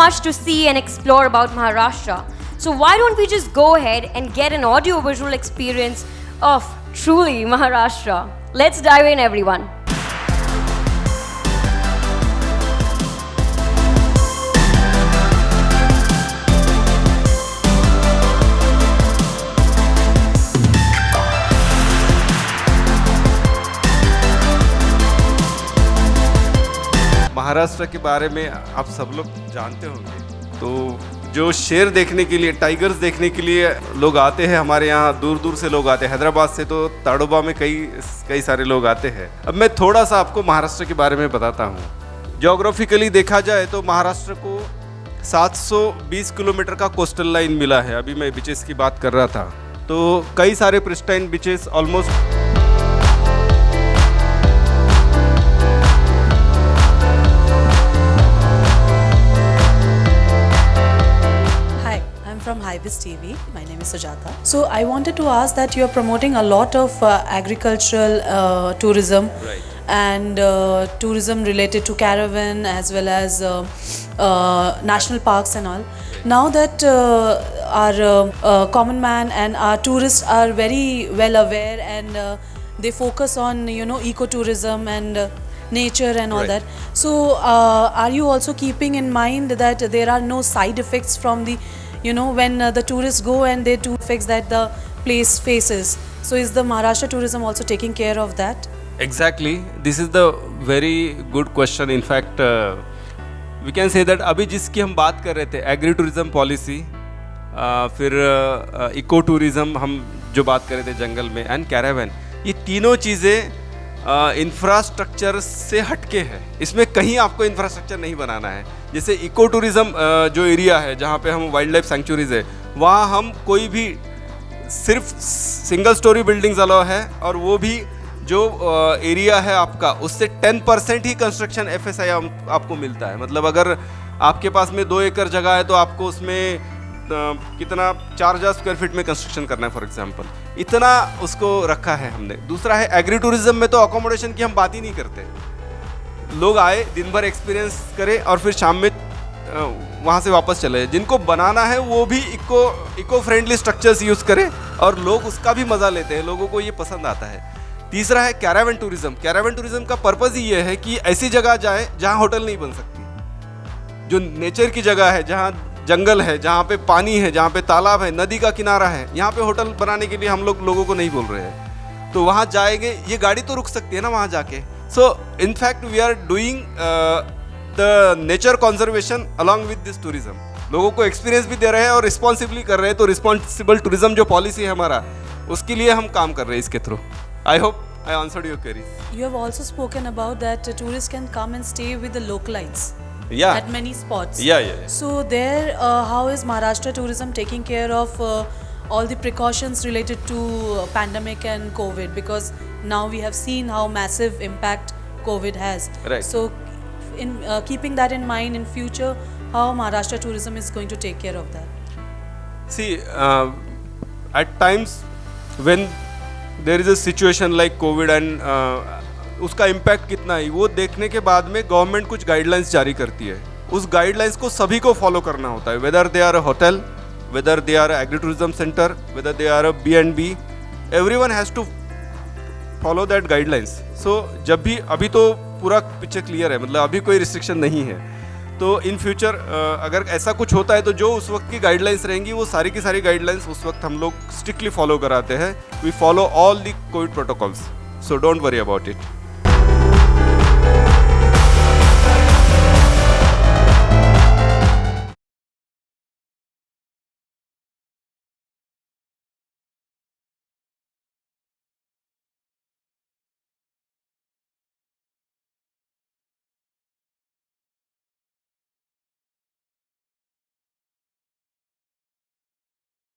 much to see and explore about Maharashtra. So why don't we just go ahead and get an audio-visual experience of truly Maharashtra. Let's dive in, everyone. Maharashtra के बारे में आप सब लोग जानते होंगे, तो जो शेर देखने के लिए, टाइगर्स देखने के लिए लोग आते हैं हमारे यहाँ, दूर दूर से लोग आते हैं। हैदराबाद से तो ताडोबा में कई सारे लोग आते हैं। अब मैं थोड़ा सा आपको महाराष्ट्र के बारे में बताता हूँ। ज्योग्राफिकली देखा जाए तो महाराष्ट्र को 720 किलोमीटर का कोस्टल लाइन मिला है। अभी मैं बीचेस की बात कर रहा था, तो कई सारे pristine beaches almost from Highways TV. My name is Sujata. So I wanted to ask that you are promoting a lot of agricultural tourism, right, and tourism related to caravan as well as national parks and all. Now that our common man and our tourists are very well aware and they focus on ecotourism and nature and all right, that. So are you also keeping in mind that there are no side effects from the when the tourists go and they do effects that the place faces? So is the Maharashtra tourism also taking care of that? Exactly. This is the very good question. In fact, we can say that अभी जिसकी हम बात कर रहे थे, agree tourism policy, फिर eco tourism हम जो बात कर रहे थे जंगल में, एंड कैरावैन, ये तीनों चीज़ें इंफ्रास्ट्रक्चर से हटके है। इसमें कहीं आपको इंफ्रास्ट्रक्चर नहीं बनाना है। जैसे इको टूरिज़्म जो एरिया है जहाँ पे हम वाइल्ड लाइफ सेंचुरीज है, वहाँ हम कोई भी सिर्फ सिंगल स्टोरी बिल्डिंग्स अलाउ है, और वो भी जो एरिया है आपका, उससे 10% ही कंस्ट्रक्शन FSI आपको मिलता है। मतलब अगर आपके पास में 2 एकड़ जगह है तो आपको उसमें कितना 4000 स्क्वायर फीट में कंस्ट्रक्शन करना है फॉर एग्जांपल, इतना उसको रखा है हमने। दूसरा है एग्री टूरिज्म में तो अकोमोडेशन की हम बात ही नहीं करते। लोग आए, दिन भर एक्सपीरियंस करें और फिर शाम में वहाँ से वापस चले। जिनको बनाना है वो भी इको फ्रेंडली स्ट्रक्चर्स यूज़ करें और लोग उसका भी मज़ा लेते हैं, लोगों को ये पसंद आता है। तीसरा है कैरावैन टूरिज्म। कैरावैन टूरिज्म का पर्पज़ ही ये है कि ऐसी जगह जाए जहाँ होटल नहीं बन सकती, जो नेचर की जगह है, जहाँ जंगल है, जहाँ पे पानी है, जहाँ पे तालाब है, नदी का किनारा है। यहाँ पे होटल बनाने के लिए हम लोगों को नहीं बोल रहे हैं। तो वहाँ जाएंगे, ये गाड़ी तो रुक सकती है ना वहाँ जाके। So in fact we are doing the nature conservation along with this tourism. लोगों को एक्सपीरियंस भी दे रहे हैं और रिस्पॉन्सिबली कर रहे हैं। तो रिस्पॉन्सिबल टूरिज्म जो पॉलिसी है हमारा, उसके लिए हम काम कर रहे हैं इसके through. I hope I answered your queries. You have also spoken about that tourists can come and stay with the localites. Yeah. At many spots. Yeah. So there, how is Maharashtra tourism taking care of all the precautions related to pandemic and COVID? Because now we have seen how massive impact COVID has. Right. So in keeping that in mind, in future, how Maharashtra tourism is going to take care of that? See, at times when there is a situation like COVID and उसका impact कितना है, वो देखने के बाद में government कुछ guidelines जारी करती है। उस गाइडलाइंस को सभी को फॉलो करना होता है, whether they are a hotel, whether they are agri tourism centre, whether they are a B&B, everyone has to follow that guidelines. So जब भी, अभी तो पूरा पिक्चर क्लियर है, मतलब अभी कोई रिस्ट्रिक्शन नहीं है। तो इन फ्यूचर अगर ऐसा कुछ होता है तो जो उस वक्त की गाइडलाइंस रहेंगी, वो सारी की सारी गाइडलाइंस उस वक्त हम लोग स्ट्रिक्टली फॉलो कराते हैं। We follow all the COVID protocols, so don't worry about it.